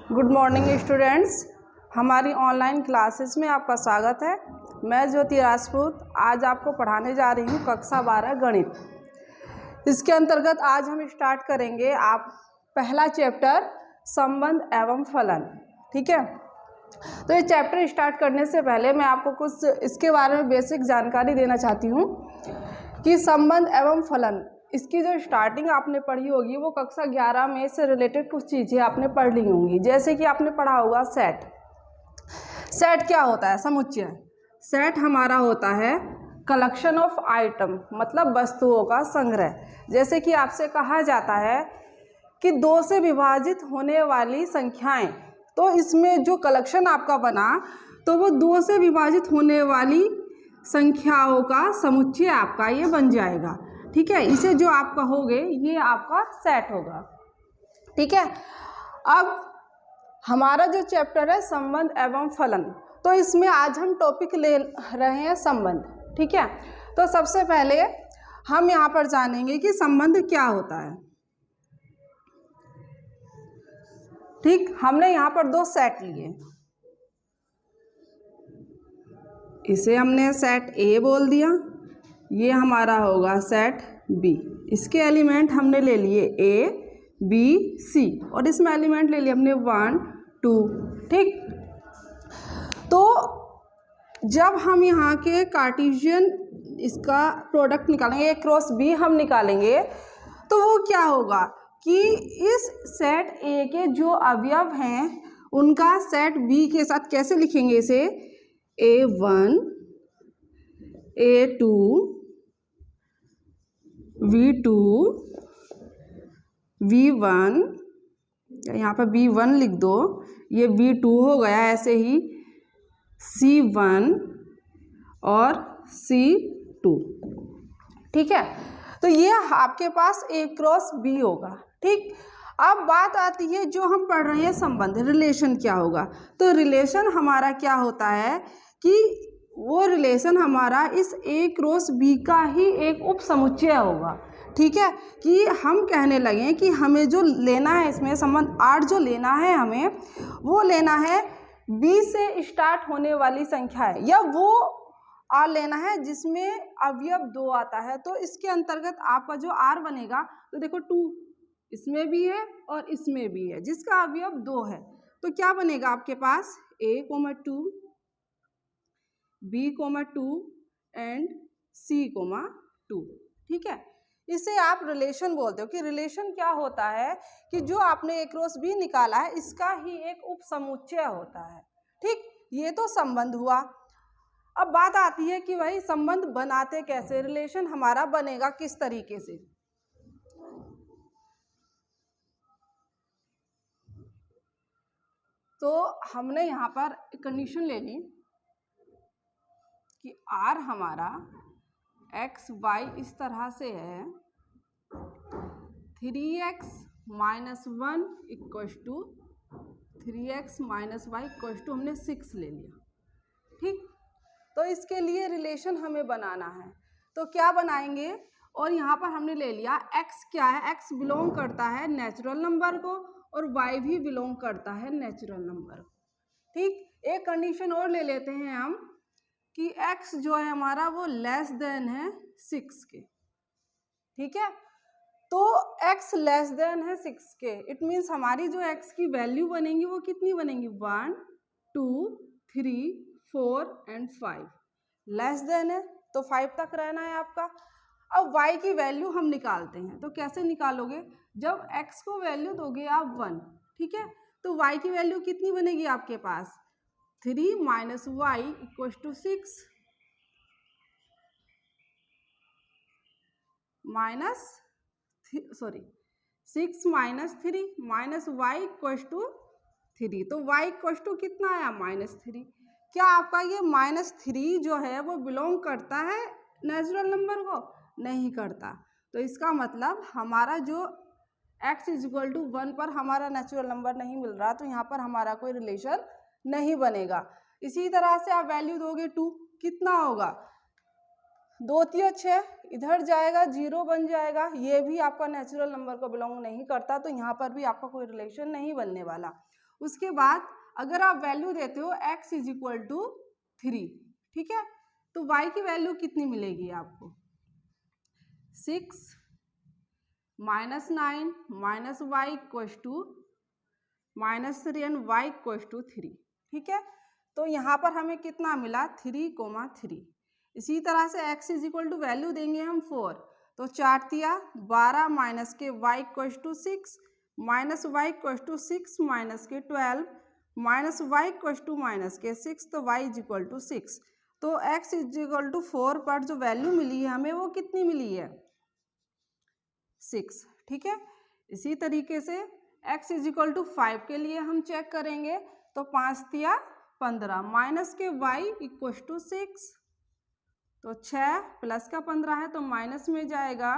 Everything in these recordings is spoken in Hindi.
गुड मॉर्निंग स्टूडेंट्स, हमारी ऑनलाइन क्लासेस में आपका स्वागत है। मैं ज्योति राजपूत आज आपको पढ़ाने जा रही हूँ कक्षा 12 गणित। इसके अंतर्गत आज हम स्टार्ट करेंगे आप पहला चैप्टर संबंध एवं फलन। ठीक है, तो ये चैप्टर स्टार्ट करने से पहले मैं आपको कुछ इसके बारे में बेसिक जानकारी देना चाहती हूँ कि संबंध एवं फलन इसकी जो स्टार्टिंग आपने पढ़ी होगी वो कक्षा 11 में से रिलेटेड कुछ चीज़ें आपने पढ़ ली होंगी। जैसे कि आपने पढ़ा होगा सेट। सेट क्या होता है? समुच्चय। सेट हमारा होता है कलेक्शन ऑफ आइटम, मतलब वस्तुओं का संग्रह। जैसे कि आपसे कहा जाता है कि 2 से विभाजित होने वाली संख्याएं, तो इसमें जो कलेक्शन आपका बना तो वो 2 से विभाजित होने वाली संख्याओं का समुच्चय आपका ये बन जाएगा। ठीक है, इसे जो आप कहोगे ये आपका सेट होगा। ठीक है, अब हमारा जो चैप्टर है संबंध एवं फलन, तो इसमें आज हम टॉपिक ले रहे हैं संबंध। ठीक है, तो सबसे पहले हम यहाँ पर जानेंगे कि संबंध क्या होता है। ठीक, हमने यहाँ पर 2 सेट लिए, इसे हमने सेट ए बोल दिया, ये हमारा होगा सेट बी। इसके एलिमेंट हमने ले लिए ए बी सी और इसमें एलिमेंट ले लिए हमने 1 2। ठीक, तो जब हम यहाँ के कार्टेशियन इसका प्रोडक्ट निकालेंगे, ए क्रॉस बी हम निकालेंगे, तो वो क्या होगा कि इस सेट ए के जो अवयव हैं उनका सेट बी के साथ कैसे लिखेंगे, इसे A1 A2 V2 V1, यहाँ पर B1 लिख दो, ये V2 हो गया, ऐसे ही C1 और C2। ठीक है, तो ये आपके पास A क्रॉस B होगा। ठीक, अब बात आती है जो हम पढ़ रहे हैं संबंध, रिलेशन क्या होगा। तो रिलेशन हमारा क्या होता है कि वो रिलेशन हमारा इस A क्रॉस B का ही एक उप समुच्चय होगा। ठीक है, कि हम कहने लगे कि हमें जो लेना है इसमें संबंध 8 जो लेना है, हमें वो लेना है B से स्टार्ट होने वाली संख्या है, या वो R लेना है जिसमें अवयव 2 आता है। तो इसके अंतर्गत आपका जो R बनेगा, तो देखो 2 इसमें भी है और इसमें भी है, जिसका अवयव 2 है। तो क्या बनेगा आपके पास A, 2 B, 2 एंड C, 2। ठीक है, इसे आप रिलेशन बोलते हो कि रिलेशन क्या होता है कि जो आपने A क्रॉस B निकाला है इसका ही एक उप समुच्चय होता है। ठीक, ये तो संबंध हुआ। अब बात आती है कि भाई संबंध बनाते कैसे, रिलेशन हमारा बनेगा किस तरीके से। तो हमने यहाँ पर कंडीशन ले ली कि R हमारा x y इस तरह से है, 3x - 1 equals to 3x - y equals to हमने 6 ले लिया। ठीक, तो इसके लिए रिलेशन हमें बनाना है, तो क्या बनाएंगे, और यहाँ पर हमने ले लिया x क्या है, x बिलोंग करता है नेचुरल नंबर को और y भी बिलोंग करता है नेचुरल नंबर को। ठीक, एक कंडीशन और ले लेते हैं हम कि x जो है हमारा वो लेस देन है 6 के। ठीक है, तो x लेस देन है 6 के, इट मीन्स हमारी जो x की वैल्यू बनेंगी वो कितनी बनेंगी, 1 2 3 4 एंड 5। लेस देन है तो 5 तक रहना है आपका। अब y की वैल्यू हम निकालते हैं, तो कैसे निकालोगे, जब x को वैल्यू दोगे आप 1, ठीक है, तो y की वैल्यू कितनी बनेगी आपके पास, 3 - y equals to 6 6 - 3 minus y equals to 3, तो y इक्वल्स टू कितना आया, -3। क्या आपका ये -3 जो है वो बिलोंग करता है नेचुरल नंबर को, नहीं करता। तो इसका मतलब हमारा जो x = 1 पर हमारा नेचुरल नंबर नहीं मिल रहा, तो यहाँ पर हमारा कोई रिलेशन नहीं बनेगा। इसी तरह से आप वैल्यू दोगे 2, कितना होगा, 2 3 6, इधर जाएगा 0 बन जाएगा, ये भी आपका नेचुरल नंबर को बिलोंग नहीं करता, तो यहाँ पर भी आपका कोई रिलेशन नहीं बनने वाला। उसके बाद अगर आप वैल्यू देते हो x इज इक्वल टू 3, ठीक है, तो y की वैल्यू कितनी मिलेगी आपको? 6 minus 9 minus y equals to -3 and y equals to 3, ठीक है। तो यहाँ पर हमें कितना मिला? 3,3। इसी तरह से x is equal to value देंगे हम 4, तो 4 तिया 12 माइनस के y equals to 6 minus y equals to 6 minus के 12 minus y equals to minus के 6, तो y इज इक्वल टू 6। तो x इज इक्वल टू 4 पर जो वैल्यू मिली है हमें वो कितनी मिली है? 6, ठीक है। इसी तरीके से x इज इक्वल टू 5 के लिए हम चेक करेंगे, तो 5 तिया 15 माइनस के y इक्वल्स टू 6, तो 6 प्लस का 15 है तो माइनस में जाएगा,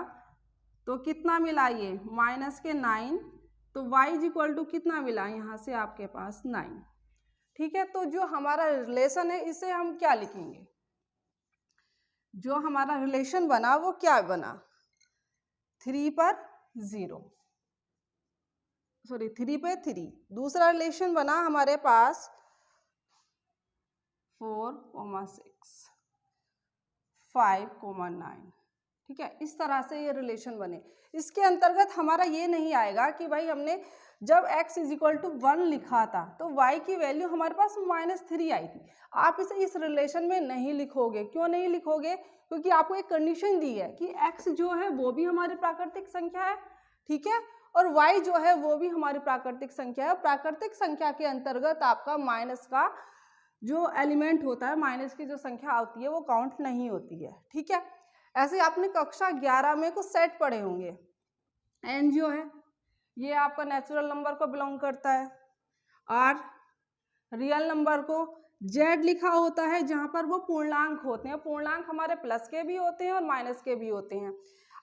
तो कितना मिला ये? माइनस के 9, तो y इज इक्वल टू कितना मिला यहाँ से आपके पास? 9, ठीक है। तो जो हमारा रिलेशन है इसे हम क्या लिखेंगे? जो हमारा रिलेशन बना वो क्या बना? 3 पर 0, सॉरी 3 पे 3। दूसरा रिलेशन बना हमारे पास 4,6 5,9, ठीक है। इस तरह से ये रिलेशन बने। इसके अंतर्गत हमारा ये नहीं आएगा कि भाई हमने जब x इज इक्वल टू 1 लिखा था तो y की वैल्यू हमारे पास -3 आई थी। आप इसे इस रिलेशन में नहीं लिखोगे। क्यों नहीं लिखोगे? क्योंकि आपको एक कंडीशन दी है कि x जो है वो भी हमारी प्राकृतिक संख्या है, ठीक है, और y जो है वो भी हमारी प्राकृतिक संख्या है। प्राकृतिक संख्या के अंतर्गत आपका माइनस का जो एलिमेंट होता है, माइनस की जो संख्या होती है वो काउंट नहीं होती है, ठीक है। ऐसे आपने कक्षा 11 में कुछ सेट पढ़े होंगे। n जो है ये आपका नेचुरल नंबर को बिलोंग करता है, r रियल नंबर को, z लिखा होता है जहाँ पर वो पूर्णांक होते हैं। पूर्णांक हमारे प्लस के भी होते हैं और माइनस के भी होते हैं।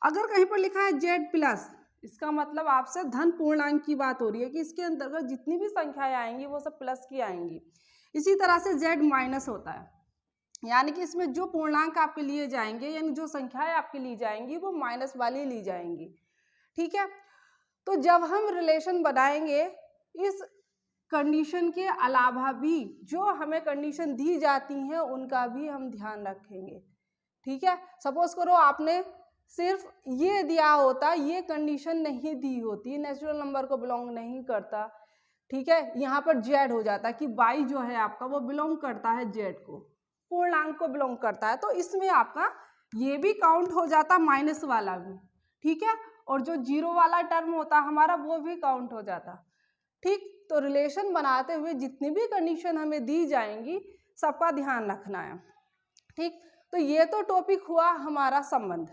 अगर कहीं पर लिखा है z प्लस, इसका मतलब आपसे धन पूर्णांक की बात हो रही है कि इसके अंतर्गत जितनी भी संख्याएं आएंगी वो सब प्लस की आएंगी। इसी तरह से z माइनस होता है, यानी कि इसमें जो पूर्णांक आपके लिए जाएंगे, यानी जो संख्याएं आपकी ली जाएंगी वो माइनस वाली ली जाएंगी, ठीक है। तो जब हम रिलेशन बनाएंगे इस कंडीशन के अलावा भी जो हमें कंडीशन दी जाती हैं उनका भी हम ध्यान रखेंगे, ठीक है। सपोज करो आपने सिर्फ ये दिया होता, ये कंडीशन नहीं दी होती, नेचुरल नंबर को बिलोंग नहीं करता, ठीक है, यहाँ पर जेड हो जाता कि y जो है आपका वो बिलोंग करता है जेड को, पूर्णांक को बिलोंग करता है, तो इसमें आपका ये भी काउंट हो जाता, माइनस वाला भी, ठीक है, और जो जीरो वाला टर्म होता हमारा वो भी काउंट हो जाता, ठीक। तो रिलेशन बनाते हुए जितनी भी कंडीशन हमें दी जाएंगी सबका ध्यान रखना है, ठीक। तो ये तो टॉपिक हुआ हमारा संबंध।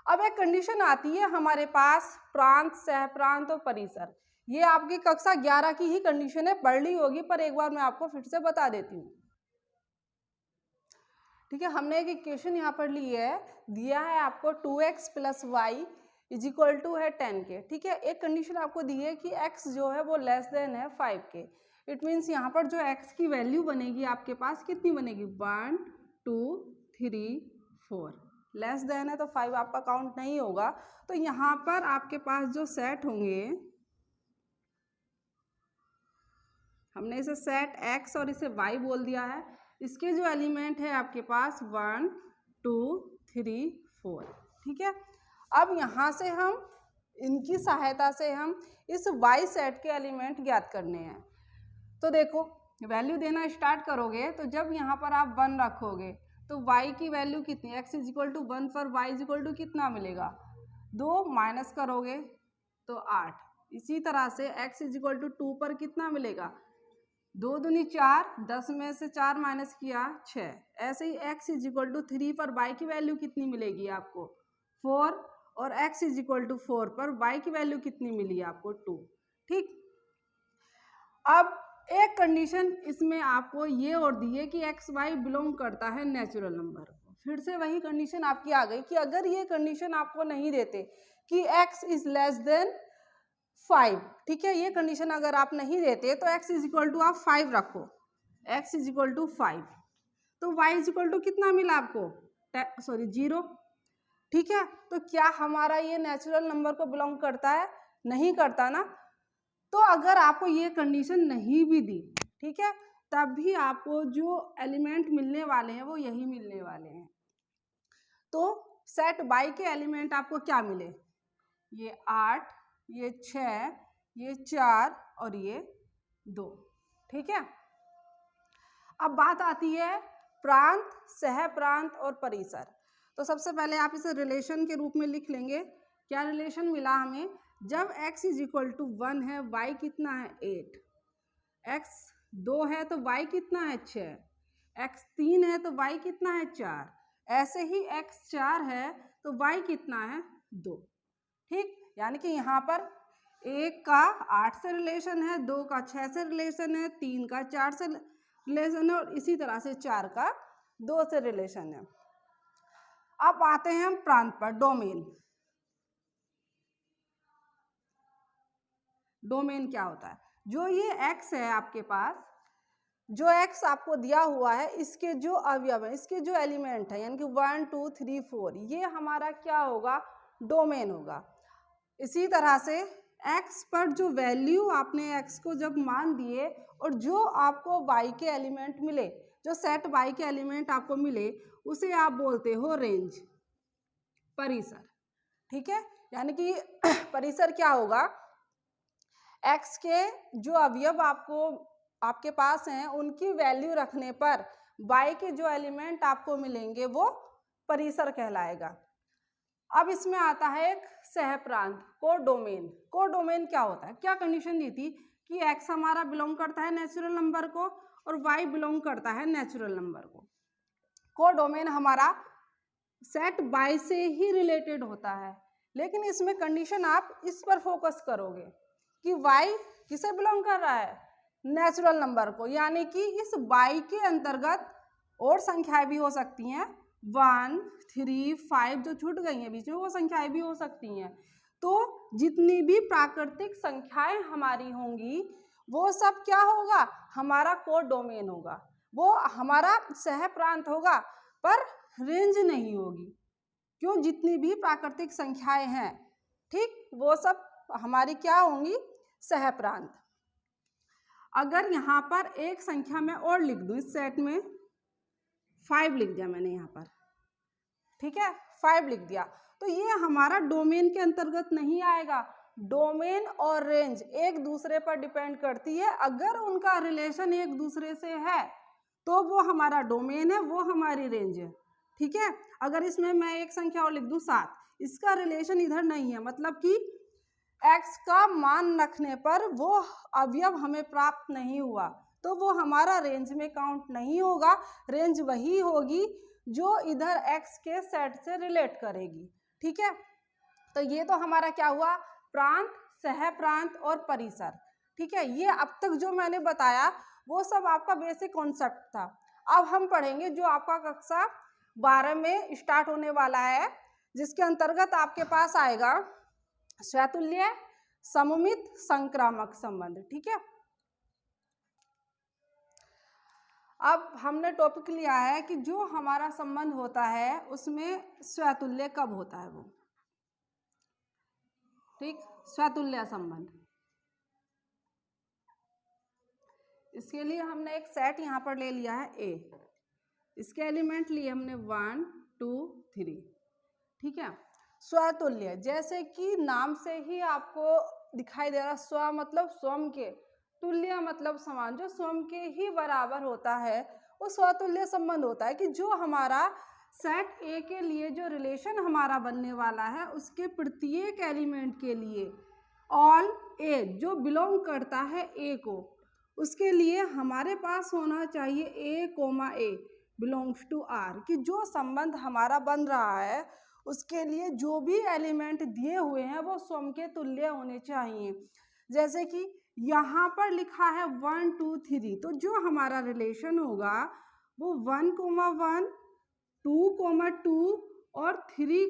अब एक कंडीशन आती है हमारे पास प्रांत, सहप्रांत और परिसर। ये आपकी कक्षा 11 की ही कंडीशन है, पढ़ ली होगी, पर एक बार मैं आपको फिर से बता देती हूँ, ठीक है। हमने एक इक्वेशन यहाँ पर ली है, दिया है आपको 2x plus y is equal to है 10 के, ठीक है। एक कंडीशन आपको दी है कि x जो है वो लेस देन है 5 के। इट मीन्स यहाँ पर जो x की वैल्यू बनेगी आपके पास कितनी बनेगी? 1 2 3 4, लेस देन है तो 5 आपका काउंट नहीं होगा। तो यहाँ पर आपके पास जो सेट होंगे, हमने इसे सेट x और इसे y बोल दिया है, इसके जो एलिमेंट है आपके पास 1 2 3 4, ठीक है। अब यहाँ से हम इनकी सहायता से हम इस y सेट के एलिमेंट ज्ञात करने हैं। तो देखो वैल्यू देना स्टार्ट करोगे तो जब यहाँ पर आप 1 रखोगे तो y की वैल्यू कितनी? x इज इक्वल टू 1 पर y इज इक्वल टू कितना मिलेगा? 2 माइनस करोगे तो 8। इसी तरह से x इज इक्वल टू 2 पर कितना मिलेगा? 2 दूनी 4, 10 में से 4 माइनस किया 6। ऐसे ही x इज इक्वल टू 3 पर y की वैल्यू कितनी मिलेगी आपको? 4, और x इज इक्वल टू 4 पर y की वैल्यू कितनी मिली आपको? 2, ठीक। अब एक कंडीशन इसमें आपको ये और दी है कि एक्स वाई बिलोंग करता है नेचुरल नंबर को। फिर से वही कंडीशन आपकी आ गई कि अगर ये कंडीशन आपको नहीं देते कि x इज लेस देन 5, ठीक है, ये कंडीशन अगर आप नहीं देते तो x इज इक्वल टू आप 5 रखो, x इज इक्वल टू 5, तो y इज इक्वल टू कितना मिला आपको? 0, ठीक है। तो क्या हमारा ये नेचुरल नंबर को बिलोंग करता है? नहीं करता ना। तो अगर आपको ये कंडीशन नहीं भी दी, ठीक है, तब भी आपको जो एलिमेंट मिलने वाले हैं वो यही मिलने वाले हैं। तो सेट बाई के एलिमेंट आपको क्या मिले, ये 8, ये 6, ये 4 और ये 2, ठीक है। अब बात आती है प्रांत, सह प्रांत और परिसर। तो सबसे पहले आप इसे रिलेशन के रूप में लिख लेंगे। क्या रिलेशन मिला हमें, जब x इज इक्वल टू 1 है, y कितना है 8, x 2 है तो y कितना है 6, x 3 है तो y कितना है 4, ऐसे ही x 4 है तो y कितना है 2, ठीक। यानी कि यहाँ पर 1 का 8 से रिलेशन है, 2 का 6 से रिलेशन है, 3 का 4 से रिलेशन है और इसी तरह से 4 का 2 से रिलेशन है। अब आते हैं हम प्रांत पर, डोमेन। डोमेन क्या होता है, जो ये x है आपके पास, जो x आपको दिया हुआ है, इसके जो अवयव है, इसके जो एलिमेंट है, यानी कि 1 2 3 4, ये हमारा क्या होगा, डोमेन होगा। इसी तरह से x पर जो वैल्यू आपने x को जब मान दिए और जो आपको y के एलिमेंट मिले, जो सेट y के एलिमेंट आपको मिले, उसे आप बोलते हो रेंज, परिसर, ठीक है। यानी कि परिसर क्या होगा, x के जो अवयव आपके पास हैं, उनकी वैल्यू रखने पर y के जो एलिमेंट आपको मिलेंगे वो परिसर कहलाएगा। अब इसमें आता है एक सहप्रांत, कोडोमेन। कोडोमेन क्या होता है, क्या कंडीशन दी थी कि x हमारा बिलोंग करता है नेचुरल नंबर को और y बिलोंग करता है नेचुरल नंबर को। कोडोमेन हमारा सेट बाय से ही रिलेटेड होता है, लेकिन इसमें कंडीशन आप इस पर फोकस करोगे कि y किसे बिलोंग कर रहा है, नेचुरल नंबर को। यानी कि इस y के अंतर्गत और संख्याएं भी हो सकती हैं, 1 3 5 जो छूट गई हैं बीच में, वो संख्याएं भी हो सकती हैं। तो जितनी भी प्राकृतिक संख्याएं हमारी होंगी वो सब क्या होगा, हमारा कोडोमेन होगा, वो हमारा सह प्रांत होगा, पर रेंज नहीं होगी। क्यों, जितनी भी प्राकृतिक संख्याएं हैं, ठीक, वो सब हमारी क्या होंगी, सह प्रांत। अगर यहाँ पर एक संख्या मैं और लिख दूं, इस सेट में 5 लिख दिया मैंने यहाँ पर, ठीक है, 5 लिख दिया, तो ये हमारा डोमेन के अंतर्गत नहीं आएगा। डोमेन और रेंज एक दूसरे पर डिपेंड करती है, अगर उनका रिलेशन एक दूसरे से है तो वो हमारा डोमेन है, वो हमारी रेंज है, ठीक है। अगर इसमें मैं एक संख्या और लिख दूं 7, इसका रिलेशन इधर नहीं है, मतलब कि x का मान रखने पर वो अवयव हमें प्राप्त नहीं हुआ, तो वो हमारा रेंज में काउंट नहीं होगा। रेंज वही होगी जो इधर x के सेट से रिलेट करेगी, ठीक है। तो ये तो हमारा क्या हुआ, प्रांत, सह प्रांत और परिसर, ठीक है। ये अब तक जो मैंने बताया वो सब आपका बेसिक कॉन्सेप्ट था। अब हम पढ़ेंगे जो आपका कक्षा 12 में स्टार्ट होने वाला है, जिसके अंतर्गत आपके पास आएगा स्वतुल्य, सममित, संक्रामक संबंध, ठीक है। अब हमने टॉपिक लिया है कि जो हमारा संबंध होता है उसमें स्वतुल्य कब होता है वो, ठीक, स्वतुल्य संबंध। इसके लिए हमने एक सेट यहाँ पर ले लिया है A, इसके एलिमेंट लिए हमने 1 2 3, ठीक है। स्वतुल्य, जैसे कि नाम से ही आपको दिखाई दे रहा, स्व मतलब स्वयं के, तुल्य मतलब समान, जो स्वयं के ही बराबर होता है वो स्वतुल्य संबंध होता है। कि जो हमारा सेट A के लिए जो रिलेशन हमारा बनने वाला है, उसके प्रत्येक एलिमेंट के लिए ऑल A जो बिलोंग करता है A को, उसके लिए हमारे पास होना चाहिए A, बिलोंग्स टू R, कि जो संबंध हमारा बन रहा है उसके लिए जो भी एलिमेंट दिए हुए हैं वो स्वयं के तुल्य होने चाहिए। जैसे कि यहाँ पर लिखा है 1 2 3, तो जो हमारा रिलेशन होगा वो 1, 1, 2, 2 और 3,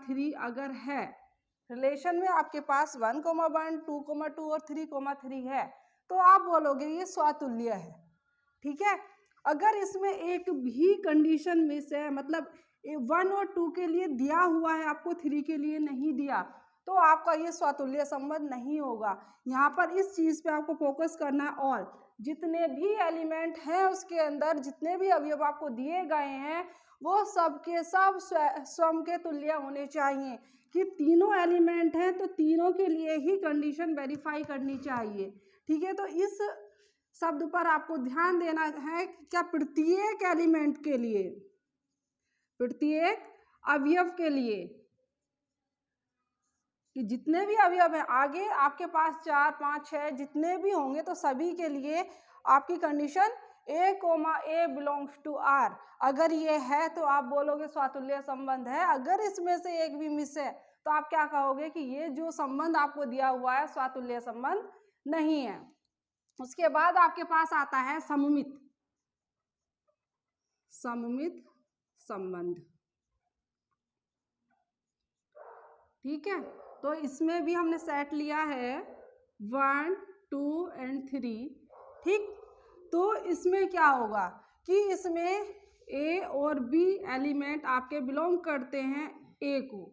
3 अगर है, रिलेशन में आपके पास 1, 1, 2, 2 और 3, है, तो आप बोलोगे ये स्वतुल्य है, ठीक है। अगर इसमें एक भी कंडीशन मिस है, मतलब 1 और 2 के लिए दिया हुआ है, आपको 3 के लिए नहीं दिया, तो आपका ये स्वतुल्य संबंध नहीं होगा। यहाँ पर इस चीज़ पे आपको फोकस करना है। ऑल, जितने भी एलिमेंट हैं उसके अंदर, जितने भी अवयव आपको दिए गए हैं वो सब के सब स्वयं के तुल्य होने चाहिए। कि तीनों एलिमेंट हैं तो तीनों के लिए ही कंडीशन वेरीफाई करनी चाहिए। ठीक है, तो इस शब्द पर आपको ध्यान देना है। क्या प्रत्येक एलिमेंट के लिए, प्रत्येक अवयव के लिए, कि जितने भी अवयव हैं, आगे आपके पास 4, 5, 6 जितने भी होंगे तो सभी के लिए आपकी condition A, belongs to R अगर ये है तो आप बोलोगे स्वतुल्य संबंध है। अगर इसमें से एक भी मिस है तो आप क्या कहोगे कि ये जो संबंध आपको दिया हुआ है स्वतुल्य संबंध नहीं है। उसके बाद आपके पास आता है सममित संबंध। ठीक है, तो इसमें भी हमने सेट लिया है 1, 2 और 3। ठीक, तो इसमें क्या होगा कि इसमें A और B एलिमेंट आपके बिलोंग करते हैं A को।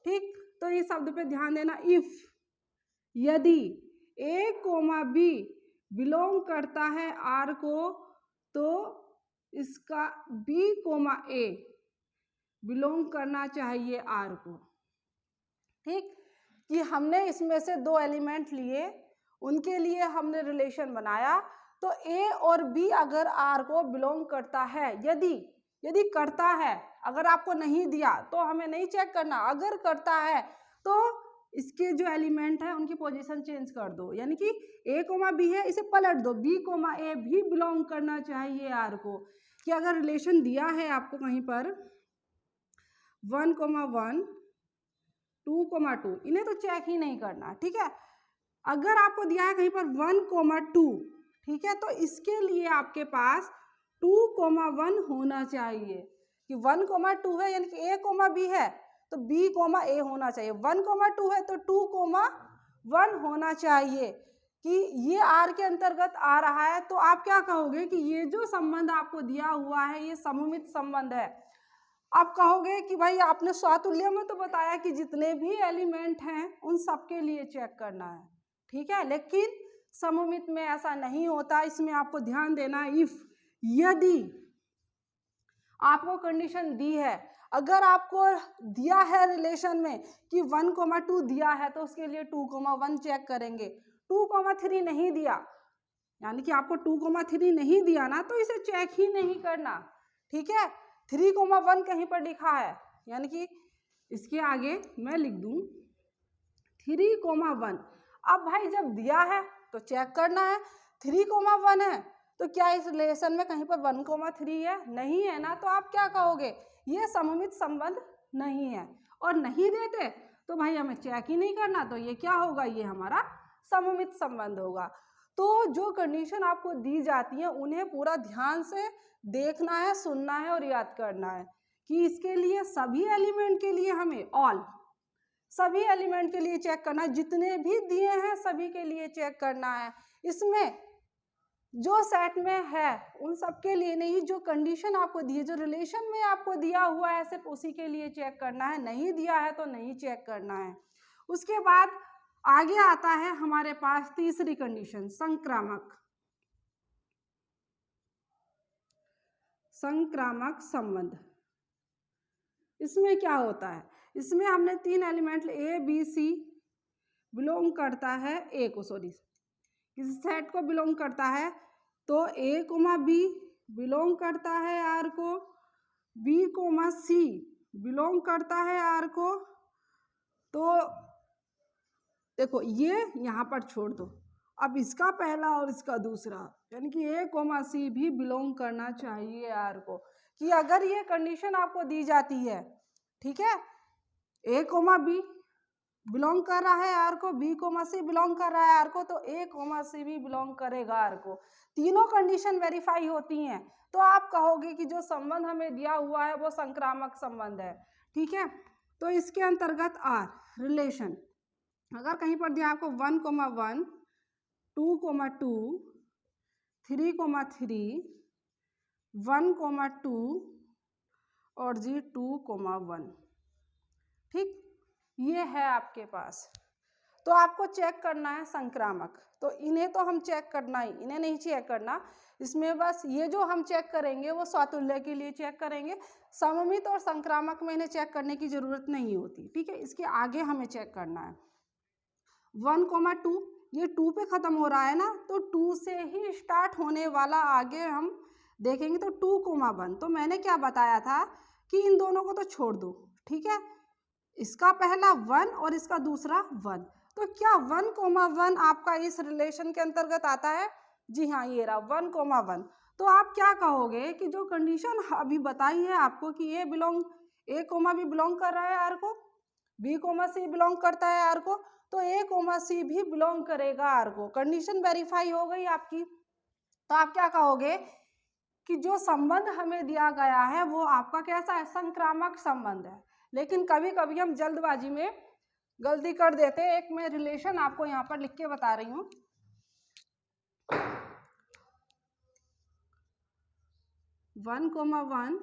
ठीक, तो इस शब्द पे ध्यान देना। इफ, यदि A, B बिलोंग करता है R को तो इसका B, A बिलोंग करना चाहिए R को। ठीक, कि हमने इसमें से दो एलिमेंट लिए, उनके लिए हमने रिलेशन बनाया। तो A और B अगर R को बिलोंग करता है, यदि करता है, अगर आपको नहीं दिया तो हमें नहीं चेक करना, अगर करता है तो इसके जो एलिमेंट है उनकी पोजीशन चेंज कर दो, यानी कि A, B है इसे पलट दो, B, A भी बिलोंग करना चाहिए R को। कि अगर रिलेशन दिया है आपको कहीं पर 1, 1, 2, 2, इन्हें तो चेक ही नहीं करना। ठीक है, अगर आपको दिया है कहीं पर 1, 2, ठीक है, तो इसके लिए आपके पास 2, 1 होना चाहिए। कि 1, 2 है यानी कि A, B है तो B, A होना चाहिए। 1, 2 है तो 2, 1 होना चाहिए। कि ये R के अंतर्गत आ रहा है तो आप क्या कहोगे कि ये जो संबंध आपको दिया हुआ है ये सममित संबंध है। आप कहोगे कि भाई आपने स्वतुल्य में तो बताया कि जितने भी एलिमेंट हैं उन सब के लिए चेक करना है। ठीक है, लेकिन सममित में ऐसा नहीं होता, इसमें आपको ध्यान देना। इफ, यदि आपको कंडीशन दी है, अगर आपको दिया है रिलेशन में कि 1, 2 दिया है तो उसके लिए 2, 1 चेक करेंगे। 2, 3 नहीं दिया, यानी कि आपको 2, 3 नहीं दिया ना, तो इसे चेक ही नहीं करना। ठीक है, 3, 1 कहीं पर लिखा है, यानी कि इसके आगे मैं लिख दूं 3, 1। अब भाई जब दिया है तो चेक करना है। 3, 1 है तो क्या इस रिलेशन में कहीं पर 1, 3 है? नहीं है ना, तो आप क्या कहोगे, ये सममित संबंध नहीं है। और नहीं देते तो भाई हमें चेक ही नहीं करना, तो ये क्या होगा, ये हमारा सममित संबंध होगा। तो जो कंडीशन आपको दी जाती है उन्हें पूरा ध्यान से देखना है, सुनना है और याद करना है। कि इसके लिए सभी एलिमेंट के लिए हमें सभी एलिमेंट के लिए चेक करना है, जितने भी दिए हैं सभी के लिए चेक करना है। इसमें जो सेट में है उन सब के लिए नहीं, जो कंडीशन आपको दी है, जो रिलेशन में आपको दिया हुआ है सिर्फ उसी के लिए चेक करना है, नहीं दिया है तो नहीं चेक करना है। उसके बाद आगे आता है हमारे पास तीसरी कंडीशन, संक्रामक संबंध। इसमें क्या होता है, इसमें हमने 3 element A, B, C belong करता है A को, किसी सेट को बिलोंग करता है तो A, B बिलोंग करता है R को, B, C बिलोंग करता है R को। तो देखो ये यहाँ पर छोड़ दो, अब इसका पहला और इसका दूसरा, यानी कि A, C भी बिलोंग करना चाहिए R को। कि अगर ये कंडीशन आपको दी जाती है, ठीक है, A, B बिलोंग कर रहा है R को, B, C बिलोंग कर रहा है R को, तो A, C भी बिलोंग करेगा R को। तीनों कंडीशन वेरीफाई होती हैं तो आप कहोगे कि जो संबंध हमें दिया हुआ है वो संक्रामक संबंध है। ठीक है, तो इसके अंतर्गत R रिलेशन, अगर कहीं पर दिया आपको 1, 1, 2, 2, 3, 3, 1, 2 और 2, 1, ठीक, ये है आपके पास। तो आपको चेक करना है संक्रामक, तो इन्हें तो हम चेक करना ही, इन्हें नहीं चेक करना। इसमें बस ये जो हम चेक करेंगे वो स्वातुल्य के लिए चेक करेंगे, सममित और संक्रामक में इन्हें चेक करने की ज़रूरत नहीं होती। ठीक है, इसके आगे हमें चेक करना है 1,2, ये 2 पे ख़त्म हो रहा है ना, तो 2 से ही स्टार्ट होने वाला आगे हम देखेंगे तो 2,1। तो मैंने क्या बताया था कि इन दोनों को तो छोड़ दो। ठीक है, इसका पहला 1 और इसका दूसरा 1, तो क्या 1,1 आपका इस रिलेशन के अंतर्गत आता है? जी हाँ, ये रहा 1,1। तो आप क्या कहोगे कि जो कंडीशन अभी बताई है आपको कि ए भी बिलोंग कर रहा है आर को, बी सी बिलोंग करता है आर को, तो ए सी भी बिलोंग करेगा आर को। कंडीशन वेरीफाई हो गई आपकी। तो आप क्या कहोगे कि जो संबंध हमें दिया गया है वो आपका कैसा है? संक्रामक संबंध है। लेकिन कभी कभी हम जल्दबाजी में गलती कर देते हैं। एक मैं रिलेशन आपको यहाँ पर लिख के बता रही हूँ। 1,1,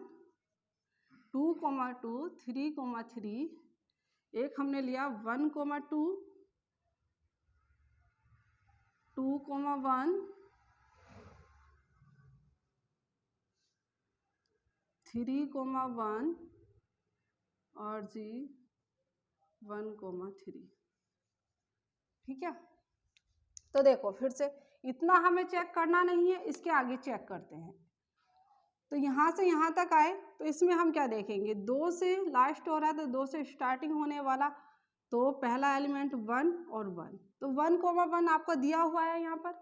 2,2, 3,3, एक हमने लिया 1,2, 2,1, 3,1 और जी 1,3। ठीक है, तो देखो फिर से इतना हमें चेक करना नहीं है, इसके आगे चेक करते हैं। तो यहाँ से यहाँ तक आए तो इसमें हम क्या देखेंगे? 2 से लास्ट हो रहा है तो 2 से स्टार्टिंग होने वाला, तो पहला एलिमेंट 1 और 1, तो 1,1 आपको दिया हुआ है यहाँ पर।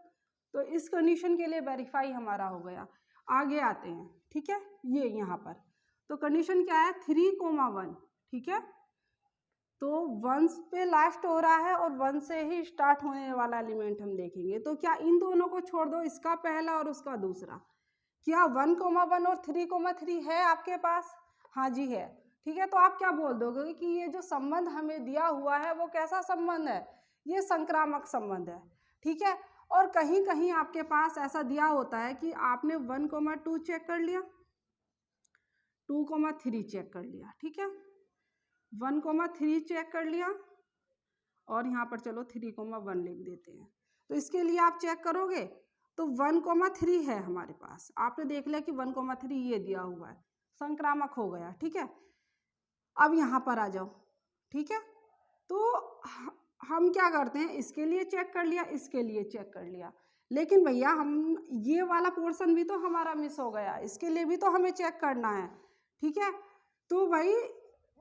तो इस कंडीशन के लिए वेरीफाई हमारा हो गया। आगे आते हैं। ठीक है, ये यहाँ पर तो कंडीशन क्या है? 3,1। ठीक है, तो 1 पे लास्ट हो रहा है और 1 से ही स्टार्ट होने वाला एलिमेंट हम देखेंगे। तो क्या इन दोनों को छोड़ दो, इसका पहला और उसका दूसरा? क्या 1,1 और 3,3 है आपके पास? हाँ जी है। ठीक है, तो आप क्या बोल दोगे कि ये जो संबंध हमें दिया हुआ है वो कैसा संबंध है? ये संक्रामक संबंध है। ठीक है, और कहीं कहीं आपके पास ऐसा दिया होता है कि आपने 1,2 चेक कर लिया, 2,3 चेक कर लिया। ठीक है, 1,3 चेक कर लिया और यहाँ पर चलो 3,1 लिख देते हैं। तो इसके लिए आप चेक करोगे तो 1,3 है हमारे पास। आपने देख लिया कि 1,3 ये दिया हुआ है, संक्रामक हो गया। ठीक है, अब यहाँ पर आ जाओ। ठीक है, तो हम क्या करते हैं? इसके लिए चेक कर लिया, इसके लिए चेक कर लिया, लेकिन भैया हम ये वाला पोर्शन भी तो हमारा मिस हो गया, इसके लिए भी तो हमें चेक करना है। ठीक है, तो भाई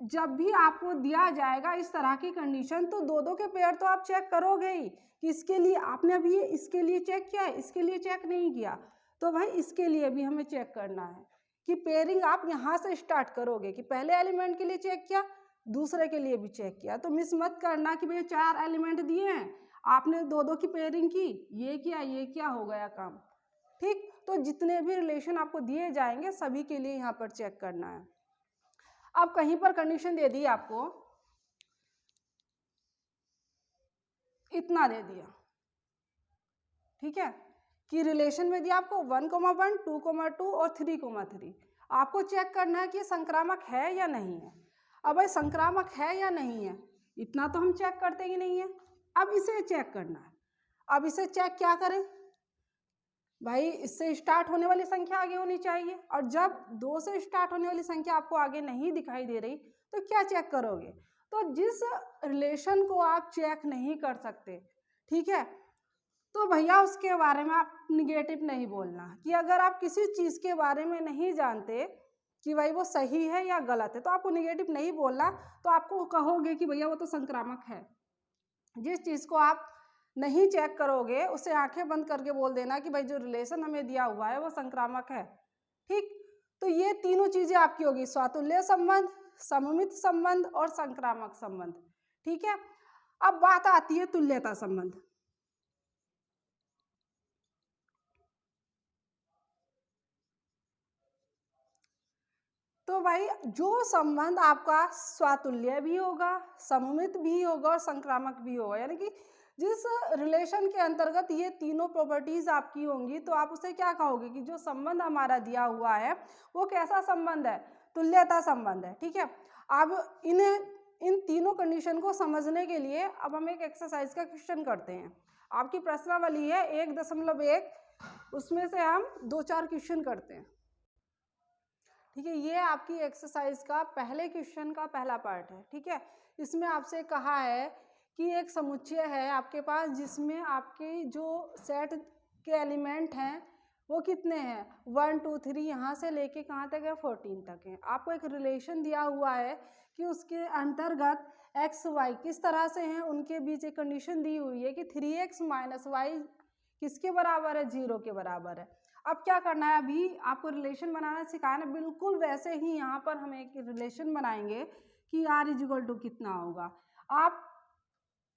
जब भी आपको दिया जाएगा इस तरह की कंडीशन तो दो दो के पेयर तो आप चेक करोगे ही कि इसके लिए आपने अभी इसके लिए चेक किया है, इसके लिए चेक नहीं किया, तो भाई इसके लिए भी हमें चेक करना है कि पेयरिंग आप यहाँ से स्टार्ट करोगे कि पहले एलिमेंट के लिए चेक किया, दूसरे के लिए भी चेक किया। तो मिस मत करना कि भैया 4 एलिमेंट दिए हैं, आपने दो दो की पेयरिंग की, ये किया हो गया काम। ठीक, तो जितने भी रिलेशन आपको दिए जाएंगे सभी के लिए यहाँ पर चेक करना है। अब कहीं पर कंडीशन दे दी आपको, इतना दे दिया। ठीक है, कि रिलेशन में दिया आपको 1,1, 2,2 और 3,3। आपको चेक करना है कि संक्रामक है या नहीं है। अब भाई संक्रामक है या नहीं है, इतना तो हम चेक करते ही नहीं है। अब इसे चेक करना है। अब इसे चेक क्या करें भाई? इससे स्टार्ट होने वाली संख्या आगे होनी चाहिए, और जब 2 से स्टार्ट होने वाली संख्या आपको आगे नहीं दिखाई दे रही तो क्या चेक करोगे? तो जिस रिलेशन को आप चेक नहीं कर सकते, ठीक है, तो भैया उसके बारे में आप निगेटिव नहीं बोलना। कि अगर आप किसी चीज़ के बारे में नहीं जानते कि भाई वो सही है या गलत है तो आपको निगेटिव नहीं बोलना। तो आपको कहोगे कि भैया वो तो संक्रामक है। जिस चीज़ को आप नहीं चेक करोगे उसे आंखें बंद करके बोल देना कि भाई जो रिलेशन हमें दिया हुआ है वो संक्रामक है। ठीक, तो ये तीनों चीज़ें आपकी होगी, स्वातुल्य संबंध, सममित संबंध और संक्रामक संबंध। ठीक है, अब बात आती है तुल्यता संबंध। तो भाई जो संबंध आपका स्वातुल्य भी होगा, सममित भी होगा और संक्रामक भी होगा, यानी कि जिस रिलेशन के अंतर्गत ये तीनों प्रॉपर्टीज आपकी होंगी तो आप उसे क्या कहोगे कि जो संबंध हमारा दिया हुआ है वो कैसा संबंध है? तुल्यता संबंध है। ठीक है, अब इन्हें इन तीनों कंडीशन को समझने के लिए अब हम एक एक्सरसाइज का क्वेश्चन करते हैं। आपकी प्रश्नावली है 1.1, उसमें से हम 2-4 क्वेश्चन करते हैं। ठीक है, ये आपकी एक्सरसाइज का पहले क्वेश्चन का पहला पार्ट है। ठीक है, इसमें आपसे कहा है कि एक समुच्चय है आपके पास जिसमें आपके जो सेट के एलिमेंट हैं वो कितने हैं, 1 2 3 यहाँ से लेके कहाँ तक है, 14 तक है। आपको एक रिलेशन दिया हुआ है कि उसके अंतर्गत एक्स वाई किस तरह से हैं, उनके बीच एक कंडीशन दी हुई है कि 3x - y किसके बराबर है, 0 के बराबर है। अब क्या करना है, अभी आपको रिलेशन बनाना सिखाया ना, बिल्कुल वैसे ही यहाँ पर हम एक रिलेशन बनाएंगे कि r = कितना होगा। आप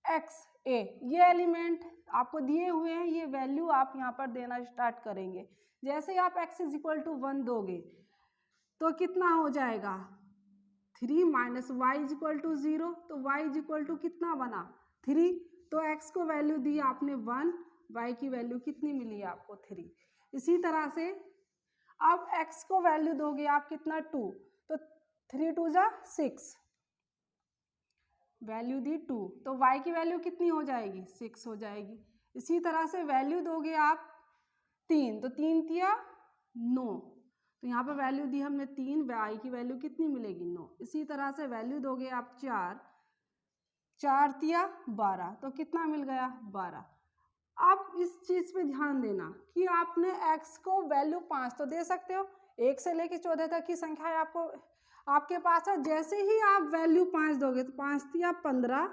x a ये एलिमेंट आपको दिए हुए हैं, ये वैल्यू आप यहाँ पर देना स्टार्ट करेंगे। जैसे ही आप x = 1 दोगे तो कितना हो जाएगा, 3 - y = 0, तो y कितना बना, 3। तो x को वैल्यू दी आपने 1, y की वैल्यू कितनी मिली आपको, 3। इसी तरह से अब x को वैल्यू दोगे आप कितना, 2, तो 3 2 जा 6, वैल्यू दी 2, तो y की वैल्यू कितनी हो जाएगी, 6 हो जाएगी। इसी तरह से वैल्यू दोगे आप 3, तो 3 तिया 9, तो यहाँ पर वैल्यू दी हमने 3, y की वैल्यू कितनी मिलेगी, 9। इसी तरह से वैल्यू दोगे आप 4, 4 तिया 12, तो कितना मिल गया, 12। आप इस चीज़ पे ध्यान देना कि आपने x को वैल्यू 5 तो दे सकते हो, 1 से लेकर 14 तक की संख्या है आपको आपके पास है। जैसे ही आप वैल्यू 5 दोगे तो 5 तिया 15,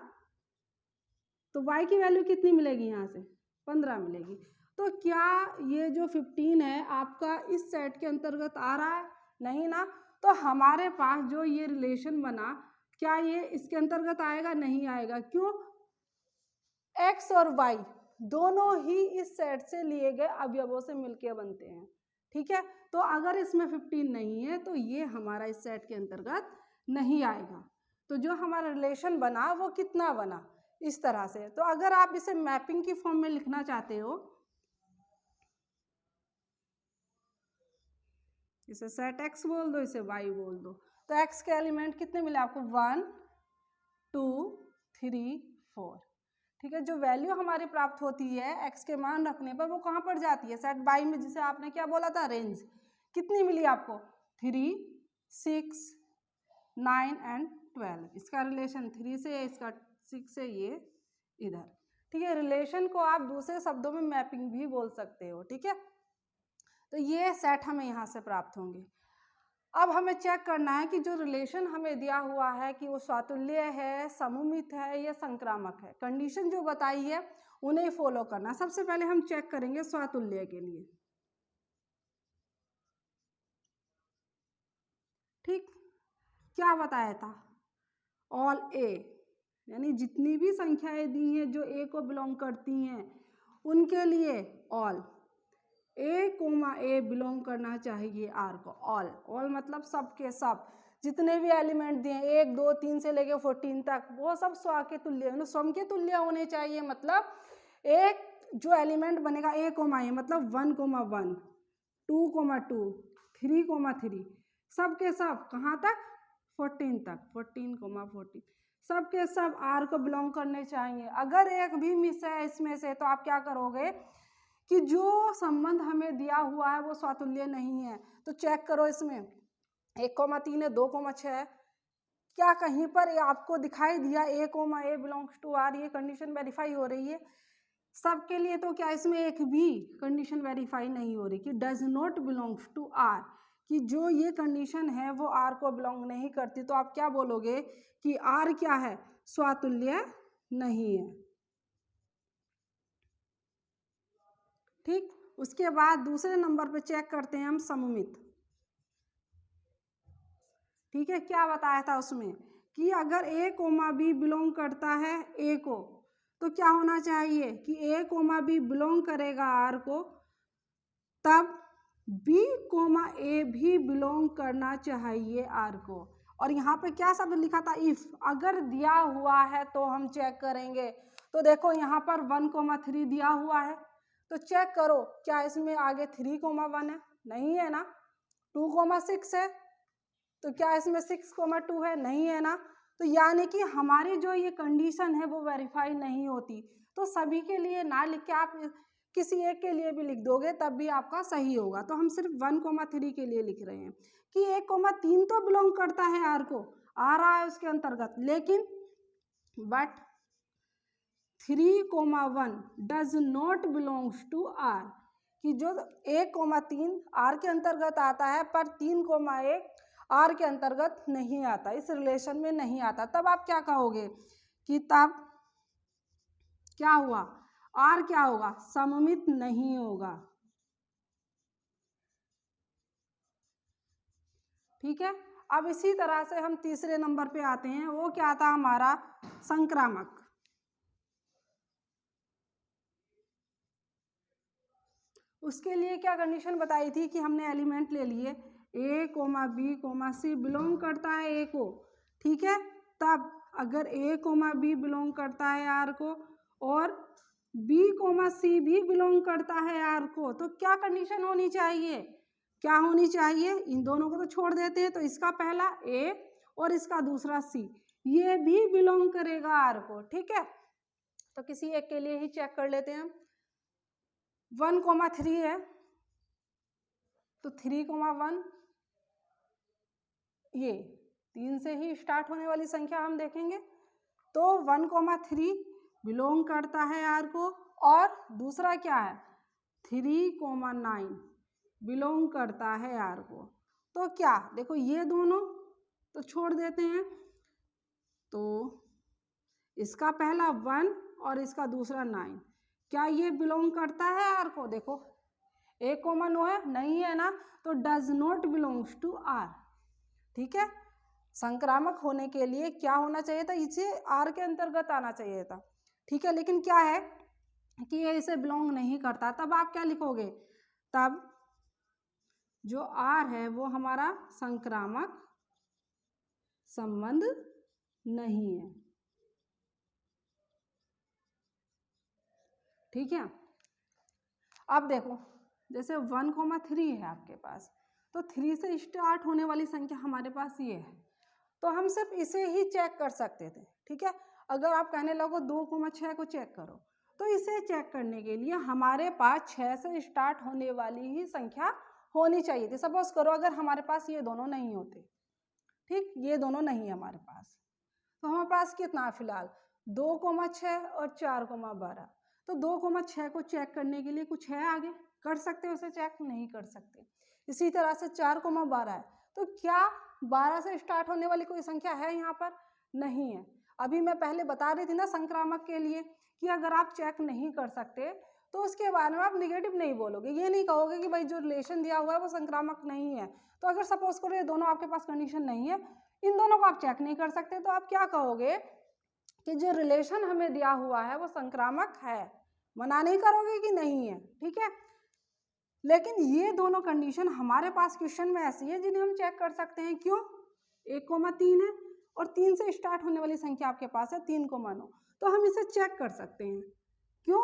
तो y की वैल्यू कितनी मिलेगी, यहाँ से 15 मिलेगी। तो क्या ये जो 15 है आपका इस सेट के अंतर्गत आ रहा है, नहीं ना। तो हमारे पास जो ये रिलेशन बना, क्या ये इसके अंतर्गत आएगा, नहीं आएगा। क्यों, x और y दोनों ही इस सेट से लिए गए अवयवों से मिलकर बनते हैं। ठीक है, तो अगर इसमें 15 नहीं है तो ये हमारा इस सेट के अंतर्गत नहीं आएगा। तो जो हमारा रिलेशन बना वो कितना बना, इस तरह से। तो अगर आप इसे मैपिंग की फॉर्म में लिखना चाहते हो, इसे सेट x बोल दो, इसे y बोल दो। तो x के एलिमेंट कितने मिले आपको, 1 2 3 4। ठीक है, जो वैल्यू हमारी प्राप्त होती है x के मान रखने पर वो कहाँ पर जाती है, सेट बाई में, जिसे आपने क्या बोला था, रेंज। कितनी मिली आपको, 3 6 9 एंड 12। इसका रिलेशन 3 से है, इसका 6 से, ये इधर। ठीक है, रिलेशन को आप दूसरे शब्दों में मैपिंग भी बोल सकते हो। ठीक है, तो ये सेट हमें यहाँ से प्राप्त होंगे। अब हमें चेक करना है कि जो रिलेशन हमें दिया हुआ है कि वो स्वातुल्य है, सममित है या संक्रामक है। कंडीशन जो बताई है उन्हें फॉलो करना। सबसे पहले हम चेक करेंगे स्वातुल्य के लिए। ठीक, क्या बताया था, ऑल ए, यानी जितनी भी संख्याएं दी हैं जो ए को बिलोंग करती हैं उनके लिए ऑल, a, बिलोंग करना चाहिए आर को। ऑल मतलब सब के सब, जितने भी एलिमेंट दिए 1 2 3 से लेके 14 तक, वो सब स्व के तुल्य, स्वयं के तुल्य होने चाहिए। मतलब एक जो एलिमेंट बनेगा a, मतलब 1, 1 2, 2 3, 3, सब के सब कहाँ तक, 14 तक, 14, 14, सब के सब आर को बिलोंग करने चाहिए। अगर एक भी मिस है इसमें से तो आप क्या करोगे कि जो संबंध हमें दिया हुआ है वो स्वातुल्य नहीं है। तो चेक करो, इसमें 1,3 है, 2,6 है, क्या कहीं पर आपको दिखाई दिया a, बिलोंग्स टू आर, ये कंडीशन वेरीफाई हो रही है सबके लिए। तो क्या इसमें एक भी कंडीशन वेरीफाई नहीं हो रही कि does not belongs to R, कि जो ये कंडीशन है वो आर को बिलोंग नहीं करती। तो आप क्या बोलोगे कि आर क्या है, स्वातुल्य नहीं है। ठीक, उसके बाद दूसरे नंबर पे चेक करते हैं हम सममित। ठीक है, क्या बताया था उसमें कि अगर a, b बिलोंग करता है a को, तो क्या होना चाहिए कि a, b बिलोंग करेगा r को, तब b, a भी बिलोंग करना चाहिए r को। और यहाँ पे क्या शब्द लिखा था, इफ, अगर दिया हुआ है तो हम चेक करेंगे। तो देखो यहाँ पर 1,3 दिया हुआ है, तो चेक करो क्या इसमें आगे 3,1 है, नहीं है ना। 2,6 है, तो क्या इसमें 6,2 है, नहीं है ना। तो यानी कि हमारी जो ये कंडीशन है वो वेरीफाई नहीं होती। तो सभी के लिए ना लिख के आप किसी एक के लिए भी लिख दोगे तब भी आपका सही होगा। तो हम सिर्फ 1,3 के लिए लिख रहे हैं कि 1,3 तो बिलोंग करता है आर को, आ रहा है उसके अंतर्गत, लेकिन but 3,1 does not belongs to R, कि जो 1,3 आर के अंतर्गत आता है पर 3,1 आर के अंतर्गत नहीं आता, इस रिलेशन में नहीं आता। तब आप क्या कहोगे कि तब क्या हुआ, आर क्या होगा, सममित नहीं होगा। ठीक है। अब इसी तरह से हम तीसरे नंबर पे आते हैं, वो क्या था हमारा, संक्रामक। उसके लिए क्या कंडीशन बताई थी कि हमने एलिमेंट ले लिए A comma B comma C belong करता है ए को, ठीक है। तब अगर ए कोमा बी बिलोंग करता है आर को और बी कोमा सी भी बिलोंग करता है आर को, तो क्या कंडीशन होनी चाहिए, क्या होनी चाहिए, इन दोनों को तो छोड़ देते हैं, तो इसका पहला ए और इसका दूसरा सी, ये भी बिलोंग करेगा आर को, ठीक है। तो किसी एक के लिए ही चेक कर लेते हैं हम। 1,3 है तो 3,1, ये 3 से ही स्टार्ट होने वाली संख्या हम देखेंगे। तो 1,3 बिलोंग करता है आर को, और दूसरा क्या है 3,9 बिलोंग करता है आर को। तो क्या देखो, ये दोनों तो छोड़ देते हैं, तो इसका पहला 1 और इसका दूसरा 9, क्या ये बिलोंग करता है आर को, देखो 1,9 है, नहीं है ना, तो does not belongs to R, ठीक है। संक्रामक होने के लिए क्या होना चाहिए था, इसे आर के अंतर्गत आना चाहिए था, ठीक है। लेकिन क्या है कि ये इसे बिलोंग नहीं करता, तब आप क्या लिखोगे, तब जो आर है वो हमारा संक्रामक संबंध नहीं है, ठीक है। अब देखो जैसे 1,3 है आपके पास, तो 3 से स्टार्ट होने वाली संख्या हमारे पास ये है, तो हम सिर्फ इसे ही चेक कर सकते थे, ठीक है। अगर आप कहने लगो 2,6 को चेक करो, तो इसे चेक करने के लिए हमारे पास 6 से स्टार्ट होने वाली ही संख्या होनी चाहिए थी। सपोज करो अगर हमारे पास ये दोनों नहीं होते, ठीक, ये दोनों नहीं है हमारे पास, तो हमारे पास कितना फिलहाल 2,6 और 4,12, तो 2,6 को चेक करने के लिए कुछ है आगे, कर सकते हो उसे चेक, नहीं कर सकते। इसी तरह से 4,12 है, तो क्या 12 से स्टार्ट होने वाली कोई संख्या है यहाँ पर, नहीं है। अभी मैं पहले बता रही थी ना संक्रामक के लिए कि अगर आप चेक नहीं कर सकते तो उसके बारे में आप निगेटिव नहीं बोलोगे, ये नहीं कहोगे कि भाई जो रिलेशन दिया हुआ है वो संक्रामक नहीं है। तो अगर सपोज करो ये दोनों आपके पास कंडीशन नहीं है, इन दोनों को आप चेक नहीं कर सकते, तो आप क्या कहोगे कि जो रिलेशन हमें दिया हुआ है वो संक्रामक है, मना नहीं करोगे कि नहीं है, ठीक है। लेकिन ये दोनों कंडीशन हमारे पास क्वेश्चन में ऐसी है जिन्हें हम चेक कर सकते हैं, क्यों, 1,3 है और 3 से स्टार्ट होने वाली संख्या आपके पास है 3,9, तो हम इसे चेक कर सकते हैं, क्यों,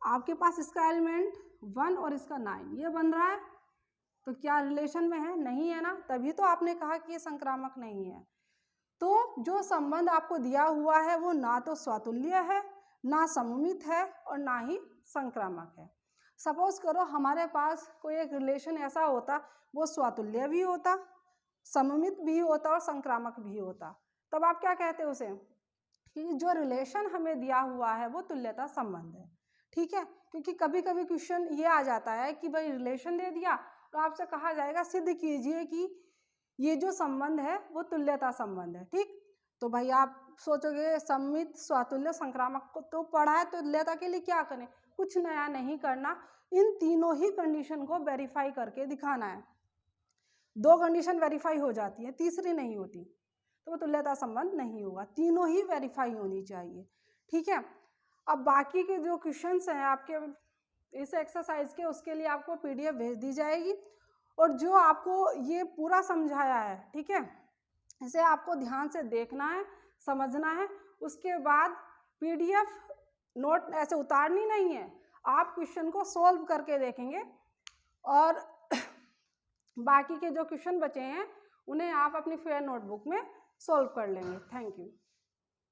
आपके पास इसका एलिमेंट 1 और इसका 9 ये बन रहा है, तो क्या रिलेशन में है, नहीं है ना, तभी तो आपने कहा कि ये संक्रामक नहीं है। तो जो संबंध आपको दिया हुआ है वो ना तो स्वातुल्य है, ना सममित है और ना ही संक्रामक है। सपोज करो हमारे पास कोई एक रिलेशन ऐसा होता वो स्वातुल्य भी होता, सममित भी होता और संक्रामक भी होता, तब आप क्या कहते उसे, कि जो रिलेशन हमें दिया हुआ है वो तुल्यता संबंध है, ठीक है। क्योंकि कभी कभी क्वेश्चन ये आ जाता है कि भाई रिलेशन दे दिया तो आपसे कहा जाएगा सिद्ध कीजिए कि ये जो संबंध है वो तुल्यता संबंध है, ठीक। तो भाई आप सोचोगे सममित स्वातुल्य संक्रामक को तो पढ़ा है, तो तुल्यता के लिए क्या करें, कुछ नया नहीं करना, इन तीनों ही कंडीशन को वेरीफाई करके दिखाना है। 2 कंडीशन वेरीफाई हो जाती है, तीसरी नहीं होती, तो वो तुल्यता संबंध नहीं होगा, तीनों ही वेरीफाई होनी चाहिए, ठीक है। अब बाकी के जो क्वेश्चंस हैं आपके इस एक्सरसाइज के, उसके लिए आपको PDF भेज दी जाएगी, और जो आपको ये पूरा समझाया है, ठीक है, इसे आपको ध्यान से देखना है, समझना है, उसके बाद PDF नोट ऐसे उतारनी नहीं है, आप क्वेश्चन को सोल्व करके देखेंगे, और बाकी के जो क्वेश्चन बचे हैं उन्हें आप अपनी फेयर नोटबुक में सॉल्व कर लेंगे। Thank you.